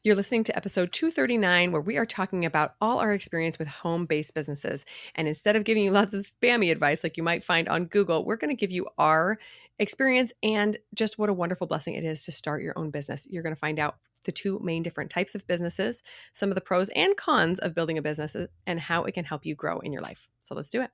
You're listening to episode 239, where we are talking about all our experience with home based businesses. And instead of giving you lots of spammy advice like you might find on Google, we're going to give you our experience and just what a wonderful blessing it is to start your own business. You're going to find out the two main different types of businesses, some of the pros and cons of building a business, and how it can help you grow in your life. So let's do it.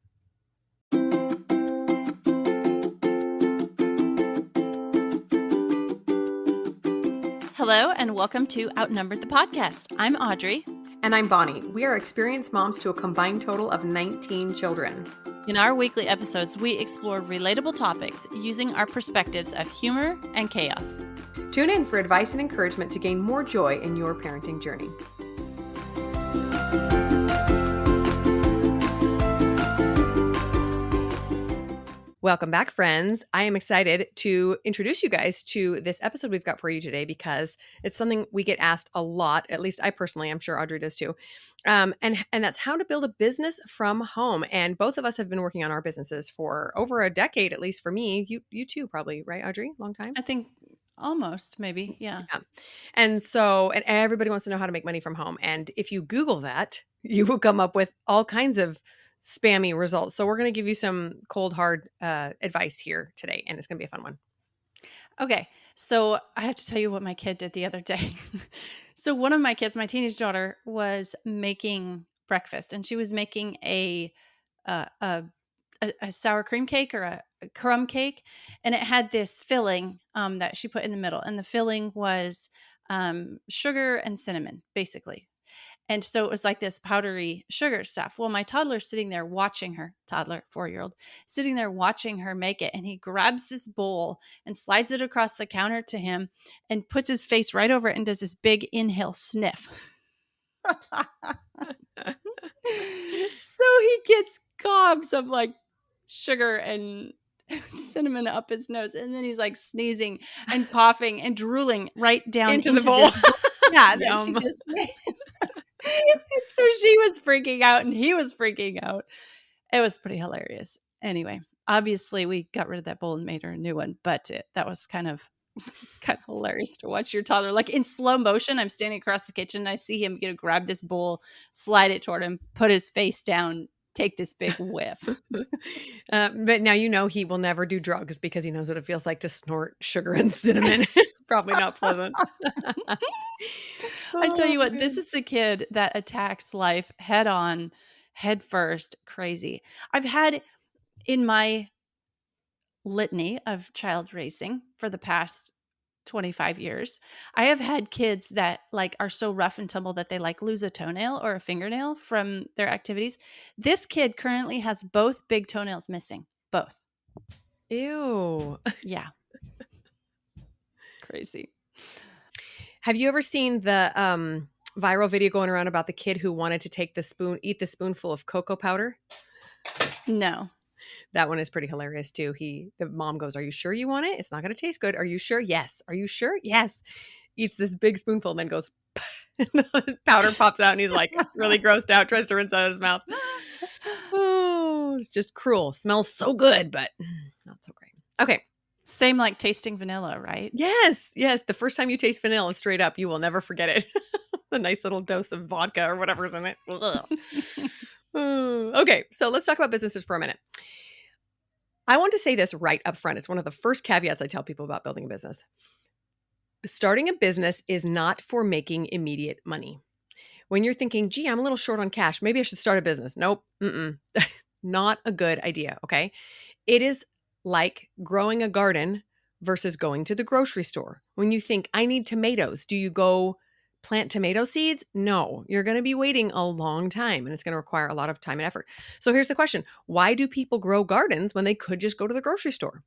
Hello, and welcome to Outnumbered the podcast. I'm Audrey. And I'm Bonnie. We are experienced moms to a combined total of 19 children. In our weekly episodes, we explore relatable topics using our perspectives of humor and chaos. Tune in for advice and encouragement to gain more joy in your parenting journey. Welcome back, friends. I am excited to introduce you guys to this episode we've got for you today because it's something we get asked a lot. At least I personally, I'm sure Audrey does too. And that's how to build a business from home. And both of us have been working on our businesses for over a decade, at least for me. You too, probably, right, Audrey? Long time? I think almost, maybe. Yeah. And everybody wants to know how to make money from home. And if you Google that, you will come up with all kinds of spammy results. So we're going to give you some cold, hard advice here today, and it's going to be a fun one. Okay. So I have to tell you what my kid did the other day. So one of my kids, my teenage daughter, was making breakfast, and she was making a sour cream cake or a crumb cake, and it had this filling that she put in the middle, and the filling was sugar and cinnamon, basically. And so it was like this powdery sugar stuff. Well, my toddler's sitting there watching her, toddler, 4-year-old, sitting there watching her make it. And he grabs this bowl and slides it across the counter to him and puts his face right over it and does this big inhale sniff. So he gets gobs of like sugar and cinnamon up his nose. And then he's like sneezing and coughing and drooling right down into the bowl. Yeah, that she just made. And so she was freaking out and he was freaking out. It was pretty hilarious. Anyway, obviously we got rid of that bowl and made her a new one, but that was kind of hilarious to watch your toddler. Like in slow motion, I'm standing across the kitchen and I see him grab this bowl, slide it toward him, put his face down, take this big whiff. But now you know he will never do drugs because he knows what it feels like to snort sugar and cinnamon. Probably not pleasant. I tell you what, this is the kid that attacks life head on, head first, crazy. I've had in my litany of child raising for the past 25 years, I have had kids that like are so rough and tumble that they like lose a toenail or a fingernail from their activities. This kid currently has both big toenails missing. Both. Ew. Yeah. Crazy. Have you ever seen the viral video going around about the kid who wanted to eat the spoonful of cocoa powder? No. That one is pretty hilarious too. The mom goes, "Are you sure you want it? It's not going to taste good. Are you sure? Yes. Are you sure? Yes." Eats this big spoonful and then goes, powder pops out and he's like really grossed out, tries to rinse out his mouth. Oh, it's just cruel. Smells so good, but not so great. Okay. Same like tasting vanilla, right? Yes. Yes. The first time you taste vanilla straight up, you will never forget it. The nice little dose of vodka or whatever's in it. Okay. So let's talk about businesses for a minute. I want to say this right up front. It's one of the first caveats I tell people about building a business. Starting a business is not for making immediate money. When you're thinking, gee, I'm a little short on cash, maybe I should start a business. Nope. Not a good idea. Okay. It is like growing a garden versus going to the grocery store. When you think, I need tomatoes, do you go plant tomato seeds? No, you're going to be waiting a long time and it's going to require a lot of time and effort. So here's the question. Why do people grow gardens when they could just go to the grocery store?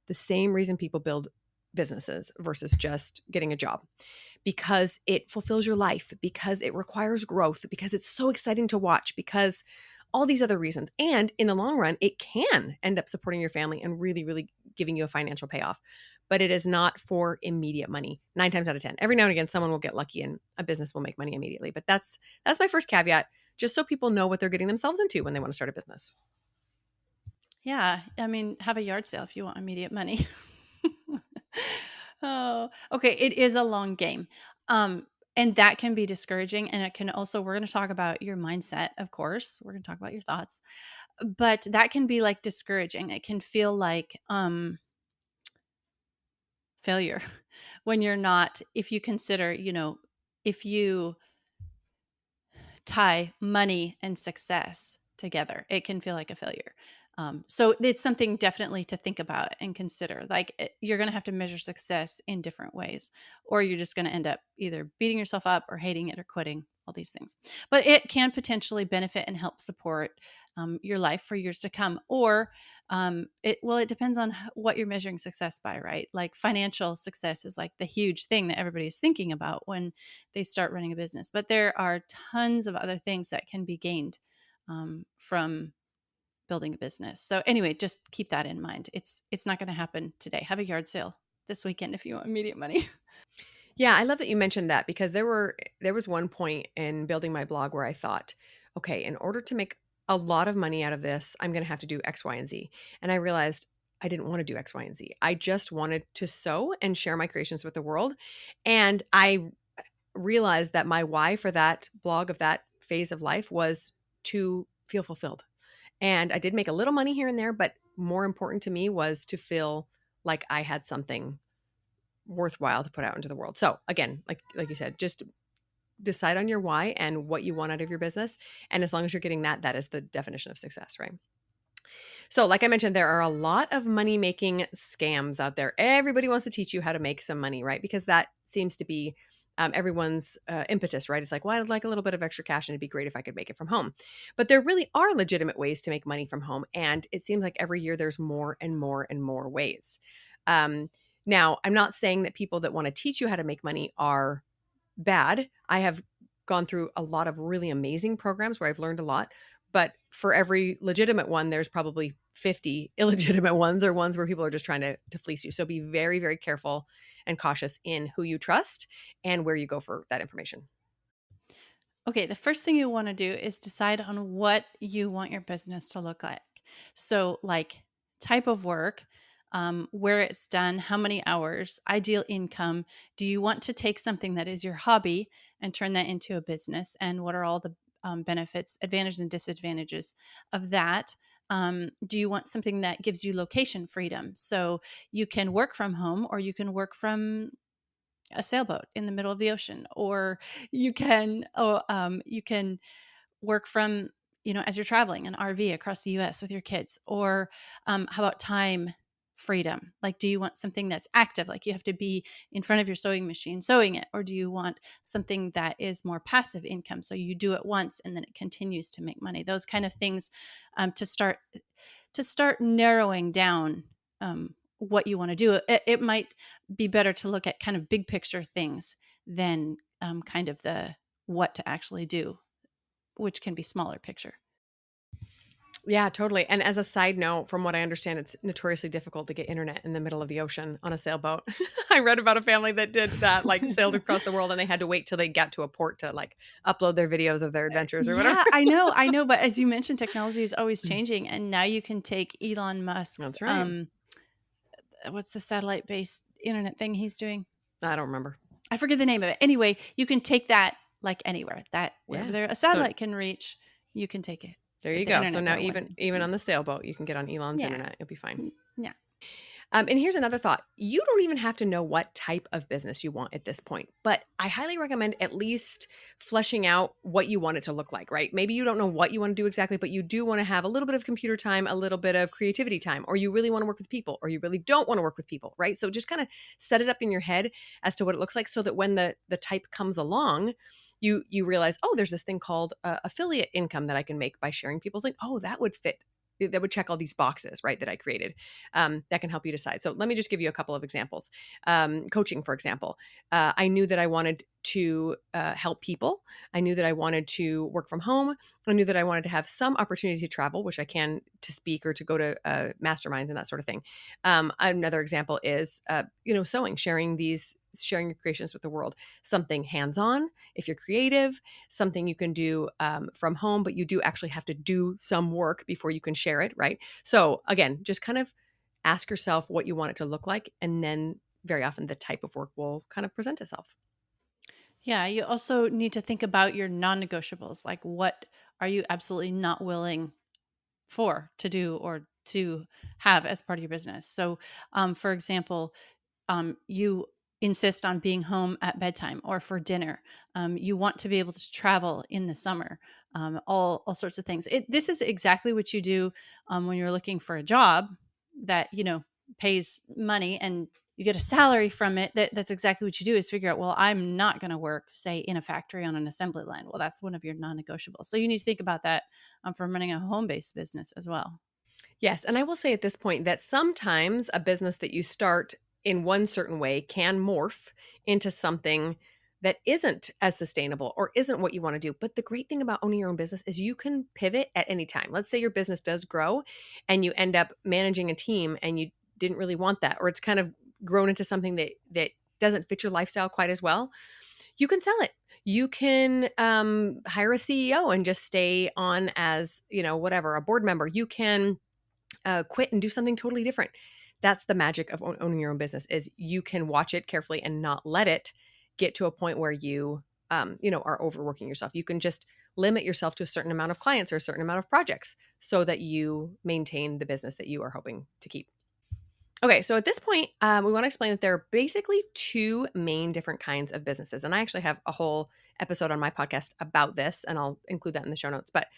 The same reason people build businesses versus just getting a job. Because it fulfills your life, because it requires growth, because it's so exciting to watch, because all these other reasons. And in the long run, it can end up supporting your family and really, really giving you a financial payoff. But it is not for immediate money. 9 times out of 10. Every now and again, someone will get lucky and a business will make money immediately. But that's my first caveat, just so people know what they're getting themselves into when they want to start a business. Yeah. I mean, have a yard sale if you want immediate money. Oh, okay. It is a long game. And that can be discouraging. And it can also, we're going to talk about your mindset, of course. We're going to talk about your thoughts, but that can be like discouraging. It can feel like failure when you're not, if you consider, if you tie money and success together, it can feel like a failure. So it's something definitely to think about and consider. Like you're going to have to measure success in different ways, or you're just going to end up either beating yourself up or hating it or quitting, all these things. But it can potentially benefit and help support your life for years to come. Or it depends on what you're measuring success by, right? Like financial success is like the huge thing that everybody's thinking about when they start running a business. But there are tons of other things that can be gained from building a business. So anyway, just keep that in mind. It's not going to happen today. Have a yard sale this weekend if you want immediate money. Yeah, I love that you mentioned that because there was one point in building my blog where I thought, okay, in order to make a lot of money out of this, I'm going to have to do X, Y, and Z. And I realized I didn't want to do X, Y, and Z. I just wanted to sew and share my creations with the world. And I realized that my why for that blog of that phase of life was to feel fulfilled. And I did make a little money here and there, but more important to me was to feel like I had something worthwhile to put out into the world. So again, like you said, just decide on your why and what you want out of your business. And as long as you're getting that, that is the definition of success, right? So, like I mentioned, there are a lot of money making scams out there. Everybody wants to teach you how to make some money, right? Because that seems to be everyone's impetus, right? It's like, well, I'd like a little bit of extra cash and it'd be great if I could make it from home. But there really are legitimate ways to make money from home. And it seems like every year there's more and more and more ways. Um, Now, I'm not saying that people that want to teach you how to make money are bad. I have gone through a lot of really amazing programs where I've learned a lot. But for every legitimate one, there's probably 50 illegitimate ones or ones where people are just trying to fleece you. So be very, very careful and cautious in who you trust and where you go for that information. Okay, the first thing you want to do is decide on what you want your business to look like. So, like type of work, where it's done, how many hours, ideal income. Do you want to take something that is your hobby and turn that into a business? And what are all the benefits, advantages, and disadvantages of that? Do you want something that gives you location freedom? So you can work from home or you can work from a sailboat in the middle of the ocean, or you can work from, as you're traveling an RV across the US with your kids. Or how about time freedom? Like, do you want something that's active, like you have to be in front of your sewing machine sewing it, or do you want something that is more passive income, so you do it once and then it continues to make money? Those kind of things, to start narrowing down what you want to do. It might be better to look at kind of big picture things than kind of the what to actually do, which can be smaller picture. Yeah, totally. And as a side note, from what I understand, it's notoriously difficult to get internet in the middle of the ocean on a sailboat. I read about a family that did that, like sailed across the world and they had to wait till they got to a port to like upload their videos of their adventures or whatever. Yeah, I know. But as you mentioned, technology is always changing, and now you can take Elon Musk's That's right. what's the satellite based internet thing he's doing? I don't remember. I forget the name of it. Anyway, you can take that like anywhere, that wherever Yeah. there a So satellite can reach, you can take it. there you The go. So internet now there once. even on the sailboat, you can get on Elon's Yeah. internet. It'll be fine. Yeah. And here's another thought. You don't even have to know what type of business you want at this point, but I highly recommend at least fleshing out what you want it to look like, right? Maybe you don't know what you want to do exactly, but you do want to have a little bit of computer time, a little bit of creativity time, or you really want to work with people, or you really don't want to work with people, right? So just kind of set it up in your head as to what it looks like so that when the type comes along, you realize, oh, there's this thing called affiliate income that I can make by sharing people's link. Oh, that would fit, that would check all these boxes, right, that I created. That can help you decide. So let me just give you a couple of examples. Coaching, for example. I knew that I wanted to help people. I knew that I wanted to work from home. I knew that I wanted to have some opportunity to travel, which I can, to speak or to go to masterminds and that sort of thing. Another example is, sewing, sharing your creations with the world. Something hands-on, if you're creative, something you can do from home, but you do actually have to do some work before you can share it, right? So again, just kind of ask yourself what you want it to look like, and then very often the type of work will kind of present itself. Yeah, you also need to think about your non-negotiables. Like, what are you absolutely not willing for to do or to have as part of your business? So, for example, you insist on being home at bedtime or for dinner. You want to be able to travel in the summer. All sorts of things. This is exactly what you do when you're looking for a job that pays money and you get a salary from it. That's exactly what you do, is figure out, well, I'm not going to work, say, in a factory on an assembly line. Well, that's one of your non-negotiables. So you need to think about that for running a home-based business as well. Yes, and I will say at this point that sometimes a business that you start in one certain way can morph into something that isn't as sustainable or isn't what you want to do. But the great thing about owning your own business is you can pivot at any time. Let's say your business does grow and you end up managing a team and you didn't really want that, or it's kind of grown into something that doesn't fit your lifestyle quite as well. You can sell it. You can hire a CEO and just stay on as, whatever, a board member. You can quit and do something totally different. That's the magic of owning your own business, is you can watch it carefully and not let it get to a point where you, are overworking yourself. You can just limit yourself to a certain amount of clients or a certain amount of projects so that you maintain the business that you are hoping to keep. Okay, so at this point, we want to explain that there are basically two main different kinds of businesses. And I actually have a whole episode on my podcast about this, and I'll include that in the show notes. But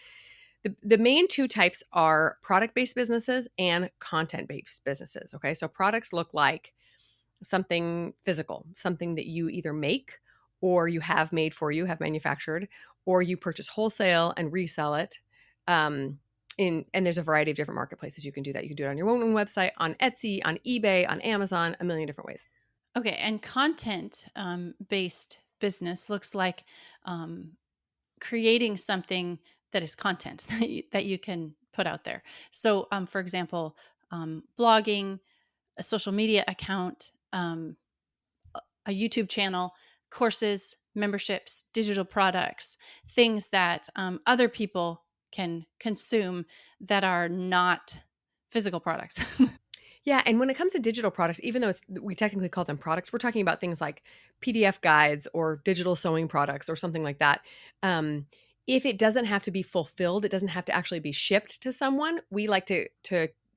the main two types are product-based businesses and content-based businesses. Okay, so products look like something physical, something that you either make or you have made for you, have manufactured, or you purchase wholesale and resell it. And there's a variety of different marketplaces you can do that. You can do it on your own website, on Etsy, on eBay, on Amazon, a million different ways. Okay, and content based business looks like um, creating something that is content that you can put out there. So, for example, blogging, a social media account, a YouTube channel, courses, memberships, digital products, things that other people can consume that are not physical products. Yeah, and when it comes to digital products, even though we technically call them products, we're talking about things like PDF guides or digital sewing products or something like that. Um, if it doesn't have to be fulfilled, it doesn't have to actually be shipped to someone. We like to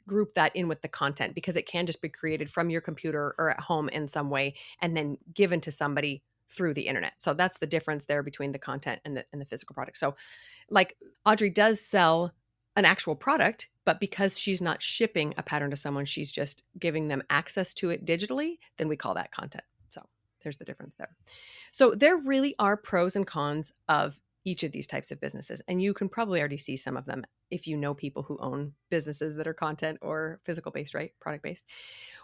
group that in with the content because it can just be created from your computer or at home in some way and then given to somebody through the internet. So that's the difference there between the content and the physical product. So like Audrey does sell an actual product, but because she's not shipping a pattern to someone, she's just giving them access to it digitally, then we call that content. So there's the difference there. So there really are pros and cons of each of these types of businesses. And you can probably already see some of them if you know people who own businesses that are content or physical based, right? Product based.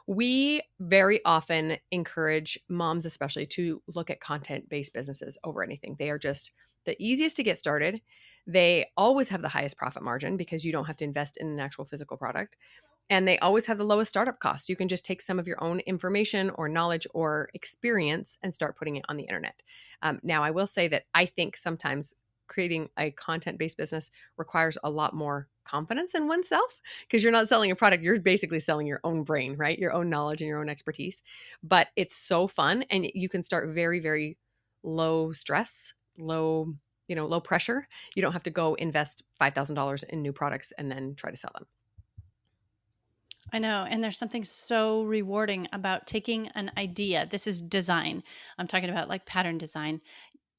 We very often encourage moms, especially, to look at content based businesses over anything. They are just the easiest to get started. They always have the highest profit margin because you don't have to invest in an actual physical product. And they always have the lowest startup cost. You can just take some of your own information or knowledge or experience and start putting it on the internet. Now, I will say that I think sometimes creating a content based business requires a lot more confidence in oneself because you're not selling a product. You're basically selling your own brain, right? Your own knowledge and your own expertise. But it's so fun. And you can start very, very low stress, low pressure. You don't have to go invest $5,000 in new products and then try to sell them. I know. And there's something so rewarding about taking an idea. This is design. I'm talking about like pattern design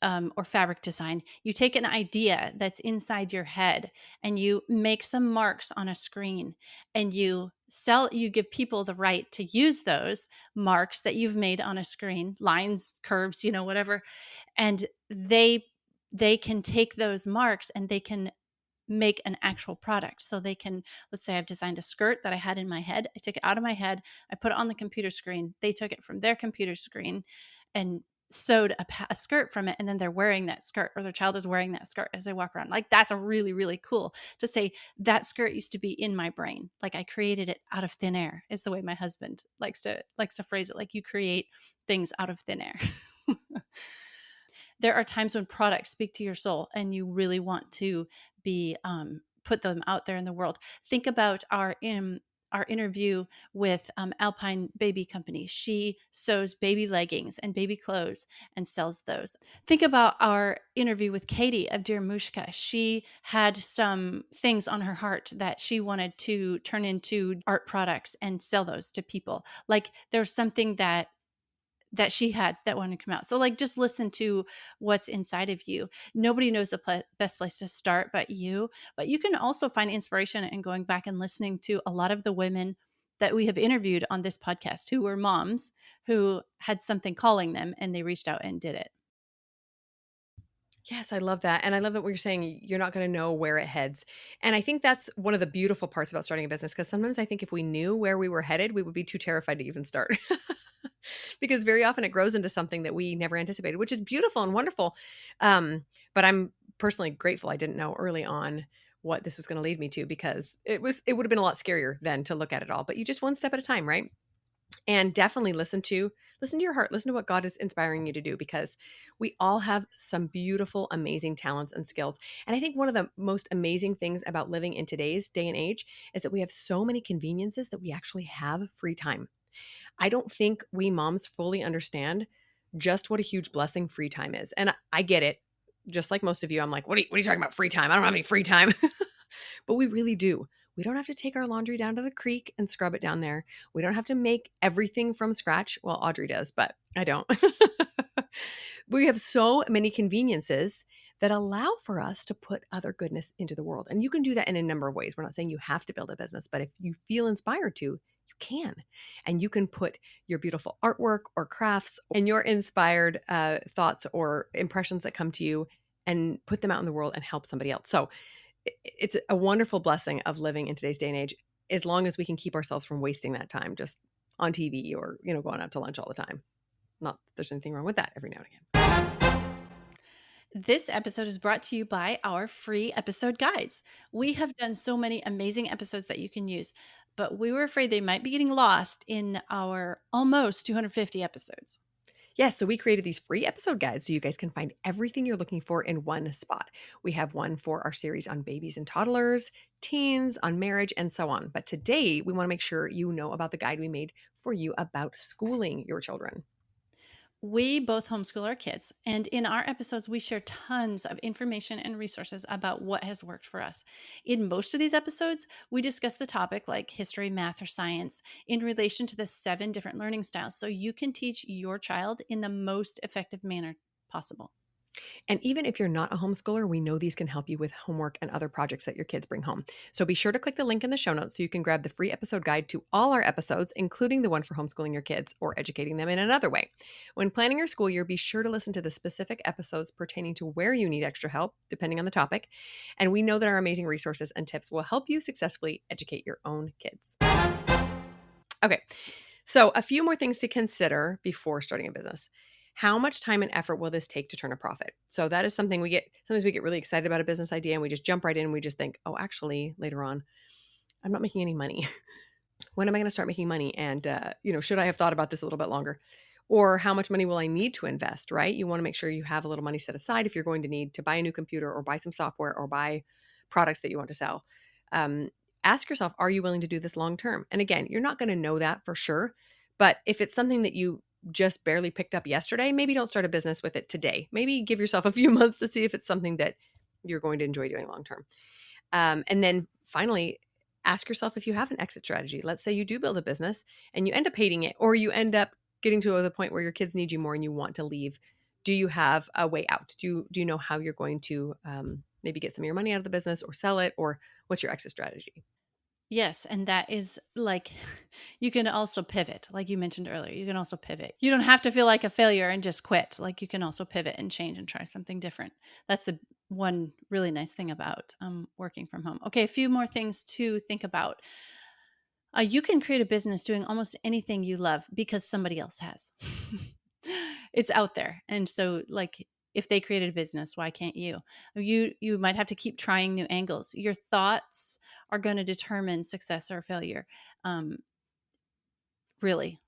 or fabric design. You take an idea that's inside your head and you make some marks on a screen and you give people the right to use those marks that you've made on a screen, lines, curves, whatever. And they can take those marks and they can make an actual product. So they can, let's say I've designed a skirt that I had in my head. I took it out of my head. I put it on the computer screen. They took it from their computer screen and sewed a skirt from it. And then they're wearing that skirt, or their child is wearing that skirt as they walk around. Like, that's a really, really cool to say that skirt used to be in my brain. Like, I created it out of thin air, is the way my husband likes to phrase it. Like, you create things out of thin air. There are times when products speak to your soul and you really want to be put them out there in the world. Think about our interview with Alpine Baby Company. She sews baby leggings and baby clothes and sells those. Think about our interview with Katie of Dear Mushka. She had some things on her heart that she wanted to turn into art products and sell those to people. Like there's something that she had that wanted to come out. So like just listen to what's inside of you. Nobody knows the best place to start but you can also find inspiration in going back and listening to a lot of the women that we have interviewed on this podcast who were moms who had something calling them and they reached out and did it. Yes, I love that. And I love that what you're saying, you're not going to know where it heads. And I think that's one of the beautiful parts about starting a business because sometimes I think if we knew where we were headed, we would be too terrified to even start. Because very often it grows into something that we never anticipated, which is beautiful and wonderful. But I'm personally grateful I didn't know early on what this was going to lead me to because it would have been a lot scarier then to look at it all. But you just one step at a time, right? And definitely listen to your heart, listen to what God is inspiring you to do because we all have some beautiful amazing talents and skills. And I think one of the most amazing things about living in today's day and age is that we have so many conveniences that we actually have free time. I don't think we moms fully understand just what a huge blessing free time is. And I get it. Just like most of you, I'm like, what are you talking about free time? I don't have any free time. But we really do. We don't have to take our laundry down to the creek and scrub it down there. We don't have to make everything from scratch. Well, Audrey does, but I don't. We have so many conveniences that allow for us to put other goodness into the world. And you can do that in a number of ways. We're not saying you have to build a business, but if you feel inspired to, you can. And you can put your beautiful artwork or crafts and your inspired thoughts or impressions that come to you and put them out in the world and help somebody else. So it's a wonderful blessing of living in today's day and age, as long as we can keep ourselves from wasting that time just on TV or, going out to lunch all the time. Not that there's anything wrong with that every now and again. This episode is brought to you by our free episode guides. We have done so many amazing episodes that you can use, but we were afraid they might be getting lost in our almost 250 episodes. Yes, so we created these free episode guides so you guys can find everything you're looking for in one spot. We have one for our series on babies and toddlers, teens, on marriage, and so on. But today, we want to make sure you know about the guide we made for you about schooling your children. We both homeschool our kids, and in our episodes, we share tons of information and resources about what has worked for us. In most of these episodes, we discuss the topic like history, math, or science in relation to the 7 different learning styles so you can teach your child in the most effective manner possible. And even if you're not a homeschooler, we know these can help you with homework and other projects that your kids bring home. So be sure to click the link in the show notes so you can grab the free episode guide to all our episodes, including the one for homeschooling your kids or educating them in another way. When planning your school year, be sure to listen to the specific episodes pertaining to where you need extra help, depending on the topic. And we know that our amazing resources and tips will help you successfully educate your own kids. Okay, so a few more things to consider before starting a business. How much time and effort will this take to turn a profit? So that is something sometimes we get really excited about a business idea and we just jump right in and we just think, oh, actually, later on, I'm not making any money. When am I going to start making money? And, should I have thought about this a little bit longer? Or how much money will I need to invest, right? You want to make sure you have a little money set aside if you're going to need to buy a new computer or buy some software or buy products that you want to sell. Um, Ask yourself, are you willing to do this long term? And again, you're not going to know that for sure. But if it's something that you just barely picked up yesterday, maybe don't start a business with it today. Maybe give yourself a few months to see if it's something that you're going to enjoy doing long term. And then finally, ask yourself if you have an exit strategy. Let's say you do build a business and you end up hating it, or you end up getting to the point where your kids need you more and you want to leave. Do you have a way out? Do you know how you're going to maybe get some of your money out of the business or sell it, or what's your exit strategy? Yes, and that is like you can also pivot, like you mentioned earlier. You can also pivot. You don't have to feel like a failure and just quit. Like you can also pivot and change and try something different. That's the one really nice thing about working from home. Okay, a few more things to think about. You can create a business doing almost anything you love because somebody else has. It's out there, and so like if they created a business, why can't you? You might have to keep trying new angles. Your thoughts are going to determine success or failure. Um, really,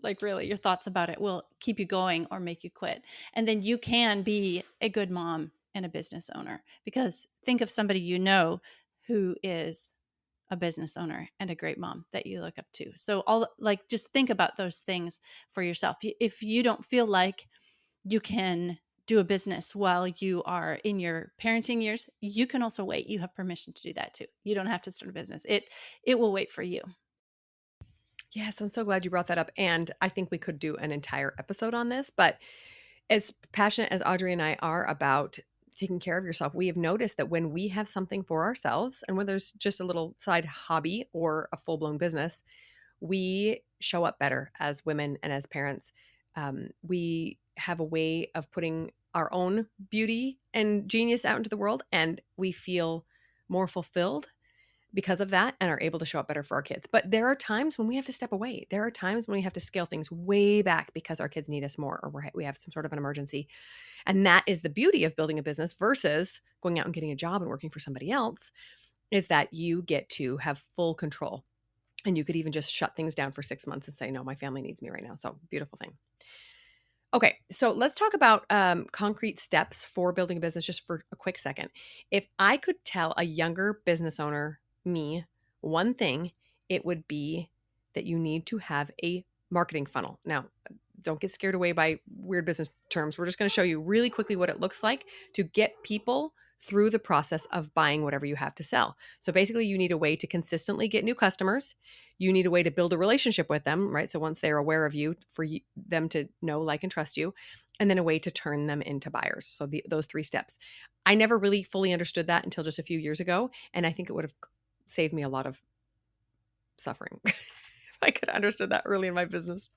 like really, your thoughts about it will keep you going or make you quit. And then you can be a good mom and a business owner because think of somebody you know who is a business owner and a great mom that you look up to. So all like just think about those things for yourself. If you don't feel like you can do a business while you are in your parenting years, you can also wait. You have permission to do that too. You don't have to start a business. It will wait for you. Yes, I'm so glad you brought that up. And I think we could do an entire episode on this. But as passionate as Audrey and I are about taking care of yourself, we have noticed that when we have something for ourselves and when there's just a little side hobby or a full blown business, we show up better as women and as parents. We have a way of putting our own beauty and genius out into the world, and we feel more fulfilled because of that and are able to show up better for our kids. But there are times when we have to step away. There are times when we have to scale things way back because our kids need us more or we have some sort of an emergency. And that is the beauty of building a business versus going out and getting a job and working for somebody else, is that you get to have full control. And you could even just shut things down for 6 months and say, no, my family needs me right now. So beautiful thing. Okay, so let's talk about concrete steps for building a business just for a quick second. If I could tell a younger business owner, me, one thing, it would be that you need to have a marketing funnel. Now, don't get scared away by weird business terms. We're just going to show you really quickly what it looks like to get people through the process of buying whatever you have to sell. So basically, you need a way to consistently get new customers. You need a way to build a relationship with them, right? So once they're aware of you, for them to know, like, and trust you, and then a way to turn them into buyers. So those 3 steps. I never really fully understood that until just a few years ago. And I think it would have saved me a lot of suffering if I could have understood that early in my business.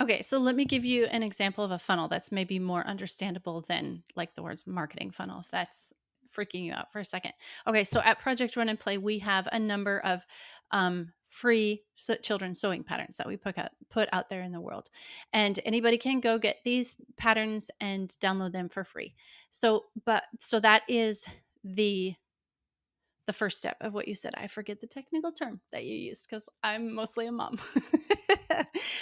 Okay, so let me give you an example of a funnel that's maybe more understandable than like the words marketing funnel, if that's freaking you out for a second. Okay, so at Project Run and Play, we have a number of free children's sewing patterns that we put out there in the world. And anybody can go get these patterns and download them for free. So that is the first step of what you said. I forget the technical term that you used because I'm mostly a mom.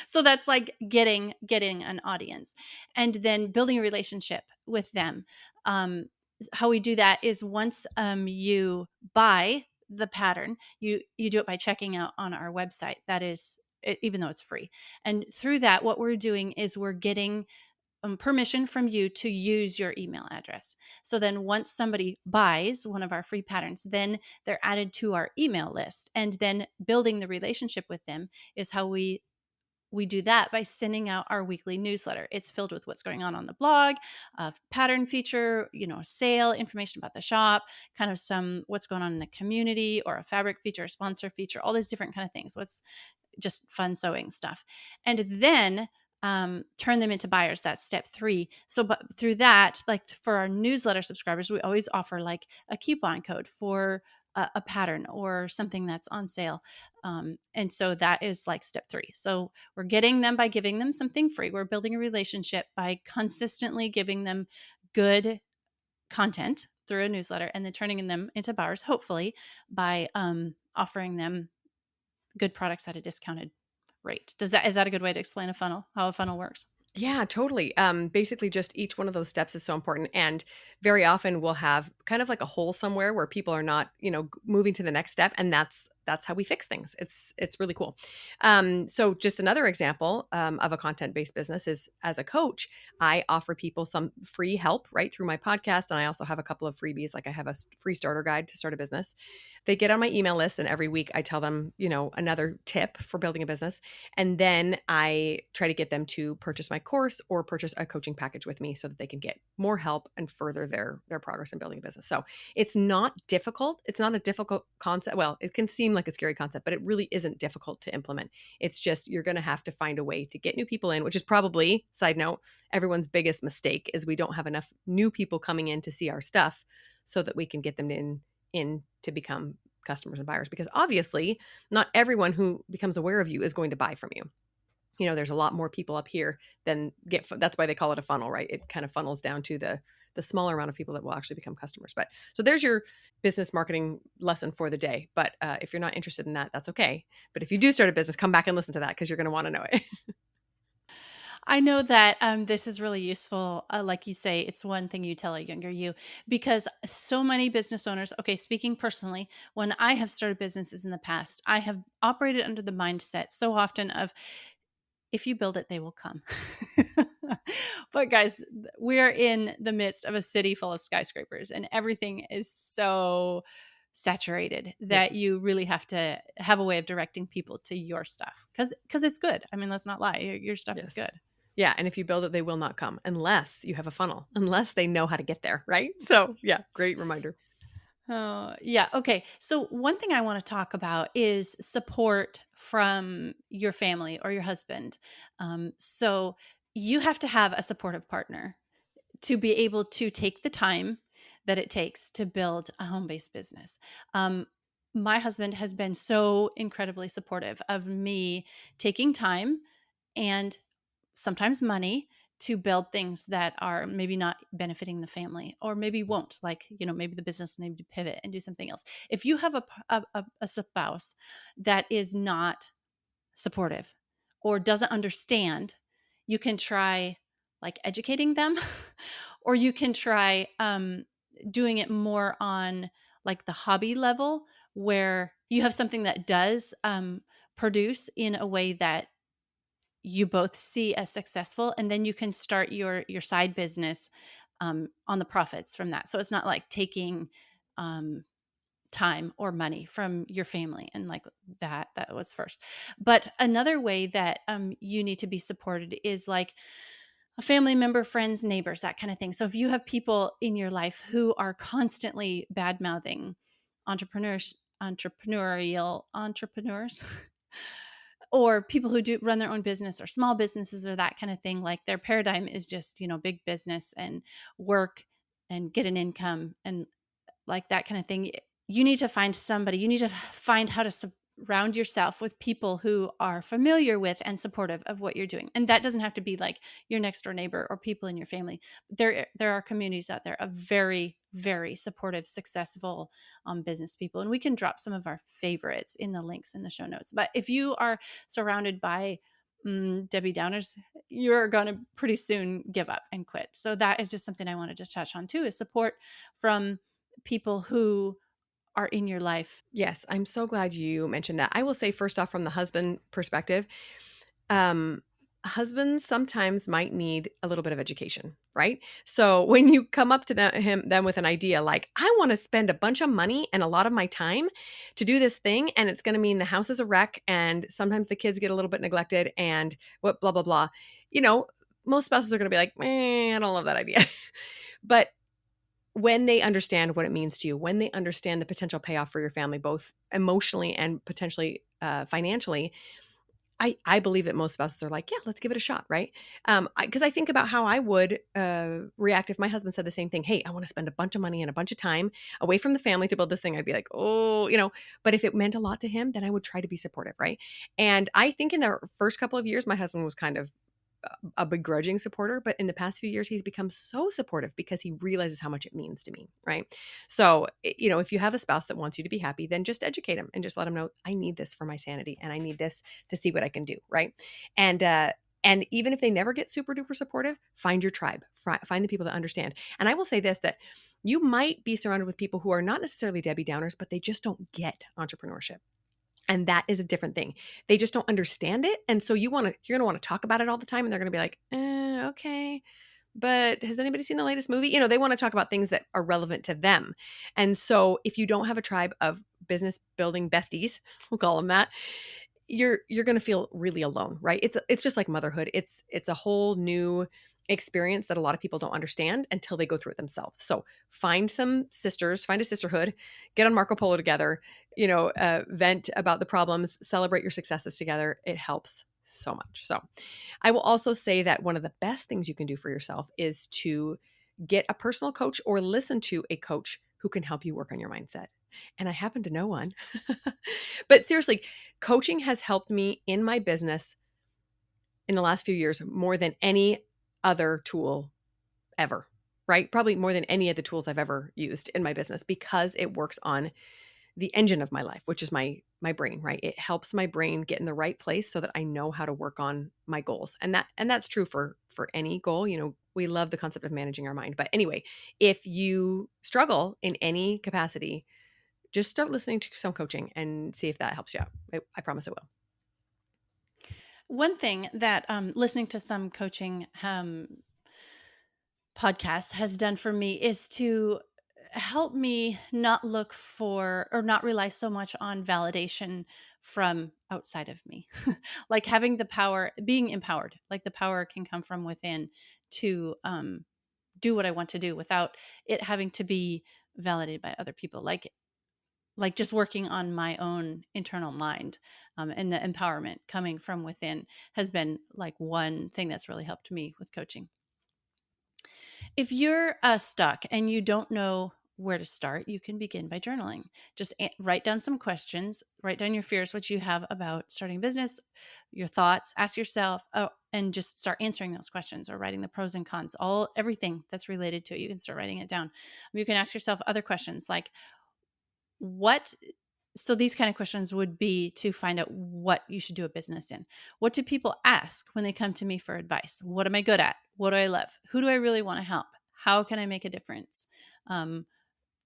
So that's like getting an audience and then building a relationship with them. How we do that is once you buy the pattern, you do it by checking out on our website. That is, even though it's free. And through that, what we're doing is we're getting permission from you to use your email address. So then once somebody buys one of our free patterns, then they're added to our email list. And then building the relationship with them is how we do that by sending out our weekly newsletter. It's filled with what's going on the blog, a pattern feature, sale information about the shop, kind of some what's going on in the community, or a fabric feature, a sponsor feature, all these different kind of things. What's just fun sewing stuff. And then turn them into buyers. That's step 3. So, but through that, like for our newsletter subscribers, we always offer like a coupon code for a pattern or something that's on sale. And so that is like step 3. So we're getting them by giving them something free. We're building a relationship by consistently giving them good content through a newsletter and then turning them into buyers, hopefully by offering them good products at a discounted rate. Is that a good way to explain how a funnel works? Yeah, totally. Basically, just each one of those steps is so important. And very often we'll have kind of like a hole somewhere where people are not, moving to the next step. And that's how we fix things. It's really cool. So just another example of a content-based business is, as a coach, I offer people some free help right through my podcast. And I also have a couple of freebies, like I have a free starter guide to start a business. They get on my email list, and every week I tell them, another tip for building a business. And then I try to get them to purchase my course or purchase a coaching package with me so that they can get more help and further their progress in building a business. So it's not difficult. It's not a difficult concept. Well, it can seem like a scary concept, but it really isn't difficult to implement. It's just you're going to have to find a way to get new people in, which is probably, side note, everyone's biggest mistake is we don't have enough new people coming in to see our stuff so that we can get them in to become customers and buyers, because obviously not everyone who becomes aware of you is going to buy from you. There's a lot more people up here than that's why they call it a funnel, right? It kind of funnels down to the smaller amount of people that will actually become customers. But so there's your business marketing lesson for the day. But if you're not interested in that, that's okay. But if you do start a business, come back and listen to that because you're going to want to know it. I know that this is really useful. Like you say, it's one thing you tell a younger you because so many business owners, okay, speaking personally, when I have started businesses in the past, I have operated under the mindset so often of if you build it, they will come. But guys, we're in the midst of a city full of skyscrapers and everything is so saturated Yeah. that you really have to have a way of directing people to your stuff because it's good. I mean, let's not lie. Your stuff is good. Yes. Yeah, and if you build it, they will not come unless you have a funnel, unless they know how to get there, right? So, yeah, great reminder. Oh, yeah. Okay. So, one thing I want to talk about is support from your family or your husband. So, you have to have a supportive partner to be able to take the time that it takes to build a home based business. Um, my husband has been so incredibly supportive of me taking time and sometimes money to build things that are maybe not benefiting the family or maybe won't, like maybe the business need to pivot and do something else. If you have a spouse that is not supportive or doesn't understand, you can try like educating them or you can try doing it more on like the hobby level where you have something that does produce in a way that you both see as successful, and then you can start your side business on the profits from that. So it's not like taking um, time or money from your family and like that was first. But another way that you need to be supported is like a family member, friends, neighbors, that kind of thing. So if you have people in your life who are constantly bad mouthing entrepreneurs or people who do run their own business or small businesses or that kind of thing, like their paradigm is just big business and work and get an income and like that kind of thing. You need to find somebody, you need to find how to surround yourself with people who are familiar with and supportive of what you're doing. And that doesn't have to be like your next door neighbor or people in your family. There are communities out there of very, very supportive, successful business people. And we can drop some of our favorites in the links in the show notes. But if you are surrounded by Debbie Downers, you're going to pretty soon give up and quit. So that is just something I wanted to touch on too, is support from people who are in your life. Yes, I'm so glad you mentioned that. I will say, first off, from the husband perspective, um, husbands sometimes might need a little bit of education, right? So when you come up to them with an idea like, I want to spend a bunch of money and a lot of my time to do this thing, and it's going to mean the house is a wreck, and sometimes the kids get a little bit neglected, and what blah blah blah. You know, most spouses are going to be like, I don't love that idea. But when they understand what it means to you, when they understand the potential payoff for your family, both emotionally and potentially financially, I believe that most spouses are like, yeah, let's give it a shot, right? Because I think about how I would react if my husband said the same thing. Hey, I want to spend a bunch of money and a bunch of time away from the family to build this thing. I'd be like, oh, But if it meant a lot to him, then I would try to be supportive, right? And I think in the first couple of years, my husband was kind of a begrudging supporter, but in the past few years, he's become so supportive because he realizes how much it means to me, right? So, if you have a spouse that wants you to be happy, then just educate him and just let him know, I need this for my sanity and I need this to see what I can do, right? And even if they never get super duper supportive, find your tribe, find the people that understand. And I will say this, that you might be surrounded with people who are not necessarily Debbie Downers, but they just don't get entrepreneurship. And that is a different thing. They just don't understand it. And so you're going to want to talk about it all the time. And they're going to be like, okay, but has anybody seen the latest movie? They want to talk about things that are relevant to them. And so if you don't have a tribe of business building besties, we'll call them that, you're going to feel really alone, right? It's just like motherhood. It's a whole new experience that a lot of people don't understand until they go through it themselves. So find some sisters, find a sisterhood, get on Marco Polo together, vent about the problems, celebrate your successes together. It helps so much. So I will also say that one of the best things you can do for yourself is to get a personal coach or listen to a coach who can help you work on your mindset. And I happen to know one. But seriously, coaching has helped me in my business in the last few years more than any other tool ever, right? Probably more than any of the tools I've ever used in my business because it works on the engine of my life, which is my brain, right? It helps my brain get in the right place so that I know how to work on my goals. And that's true for any goal. We love the concept of managing our mind. But anyway, if you struggle in any capacity, just start listening to some coaching and see if that helps you out. I promise it will. One thing that listening to some coaching podcasts has done for me is to help me not look for or not rely so much on validation from outside of me. Like having the power, being empowered, like the power can come from within to do what I want to do without it having to be validated by other people. Like just working on my own internal mind, and the empowerment coming from within has been like one thing that's really helped me with coaching. If you're stuck and you don't know where to start, you can begin by journaling. Just write down some questions, write down your fears, what you have about starting a business, your thoughts, ask yourself, and just start answering those questions or writing the pros and cons, everything that's related to it. You can start writing it down. You can ask yourself other questions like, what so these kind of questions would be to find out what you should do a business in. What do people ask when they come to me for advice? What am I good at? What do I love? Who do I really want to help? How can I make a difference? Um,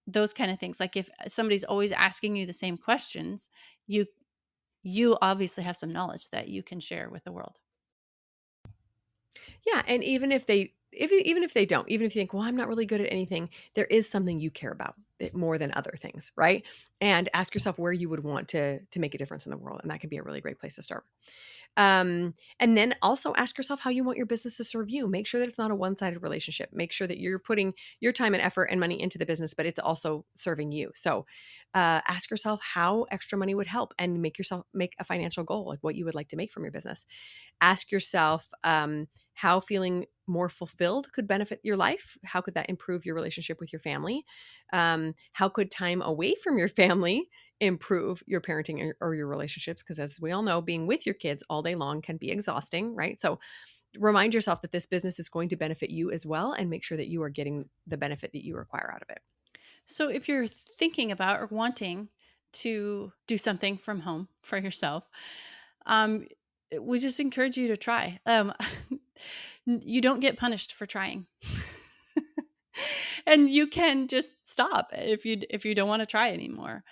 those kind of things. Like if somebody's always asking you the same questions, you you obviously have some knowledge that you can share with the world. Yeah, and even if they don't, even if you think, well, I'm not really good at anything, there is something you care about more than other things, right? And ask yourself where you would want to make a difference in the world, and that can be a really great place to start. And then also ask yourself how you want your business to serve you. Make sure that it's not a one-sided relationship. Make sure that you're putting your time and effort and money into the business, but it's also serving you. So ask yourself how extra money would help, and make a financial goal, like what you would like to make from your business. Ask yourself how feeling more fulfilled could benefit your life. How could that improve your relationship with your family? How could time away from your family improve your parenting or your relationships? Because as we all know, being with your kids all day long can be exhausting, right? So remind yourself that this business is going to benefit you as well, and make sure that you are getting the benefit that you require out of it. So if you're thinking about or wanting to do something from home for yourself, um, we just encourage you to try. You don't get punished for trying. And you can just stop if you don't want to try anymore.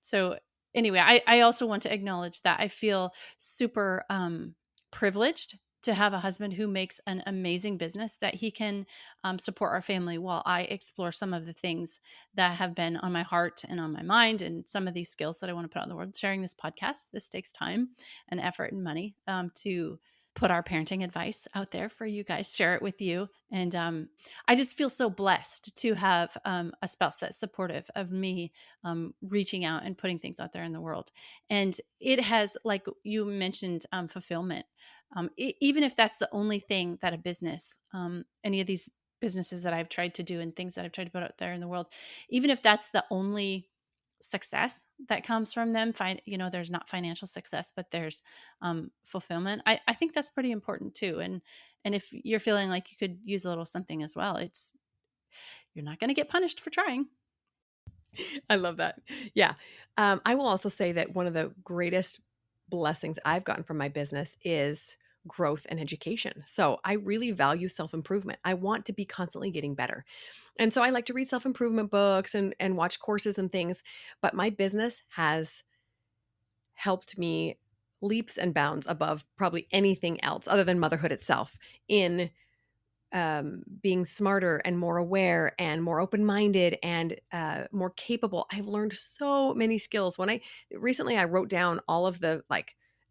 So anyway, I also want to acknowledge that I feel super privileged to have a husband who makes an amazing business that he can support our family while I explore some of the things that have been on my heart and on my mind, and some of these skills that I want to put out in the world. Sharing this podcast, this takes time and effort and money to put our parenting advice out there for you guys, share it with you. And I just feel so blessed to have a spouse that's supportive of me reaching out and putting things out there in the world. And it has, like you mentioned, fulfillment. Even if that's the only thing that a business, any of these businesses that I've tried to do and things that I've tried to put out there in the world, even if that's the only success that comes from them, there's not financial success, but there's fulfillment. I think that's pretty important too. And if you're feeling like you could use a little something as well, you're not going to get punished for trying. I love that. Yeah. I will also say that one of the greatest blessings I've gotten from my business is growth and education. So I really value self-improvement. I want to be constantly getting better. And so I like to read self-improvement books and watch courses and things, but my business has helped me leaps and bounds above probably anything else other than motherhood itself in being smarter and more aware and more open-minded and more capable. I've learned so many skills. Recently I wrote down all of the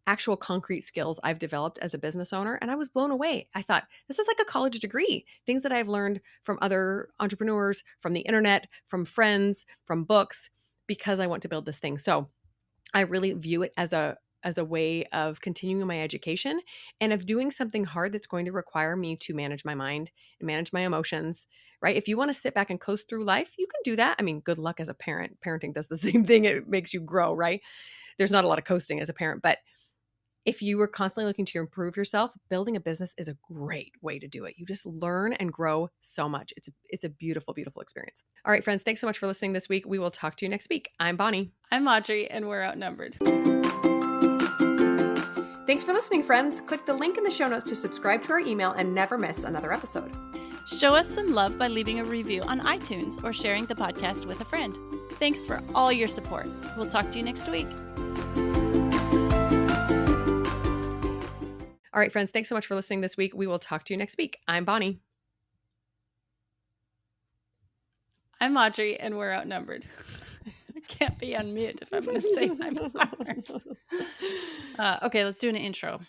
actual concrete skills I've developed as a business owner, and I was blown away. I thought, this is like a college degree. Things that I've learned from other entrepreneurs, from the internet, from friends, from books, because I want to build this thing. So I really view it as a way of continuing my education and of doing something hard that's going to require me to manage my mind and manage my emotions, right? If you want to sit back and coast through life, you can do that. I mean, good luck as a parent. Parenting does the same thing. It makes you grow, right? There's not a lot of coasting as a parent, but If you are constantly looking to improve yourself, building a business is a great way to do it. You just learn and grow so much. It's a beautiful, beautiful experience. All right, friends, thanks so much for listening this week. We will talk to you next week. I'm Bonnie. I'm Audrey, and we're outnumbered. Thanks for listening, friends. Click the link in the show notes to subscribe to our email and never miss another episode. Show us some love by leaving a review on iTunes or sharing the podcast with a friend. Thanks for all your support. We'll talk to you next week. All right, friends, thanks so much for listening this week. We will talk to you next week. I'm Bonnie. I'm Audrey, and we're outnumbered. I can't be on mute if I'm going to say my part. Okay, let's do an intro.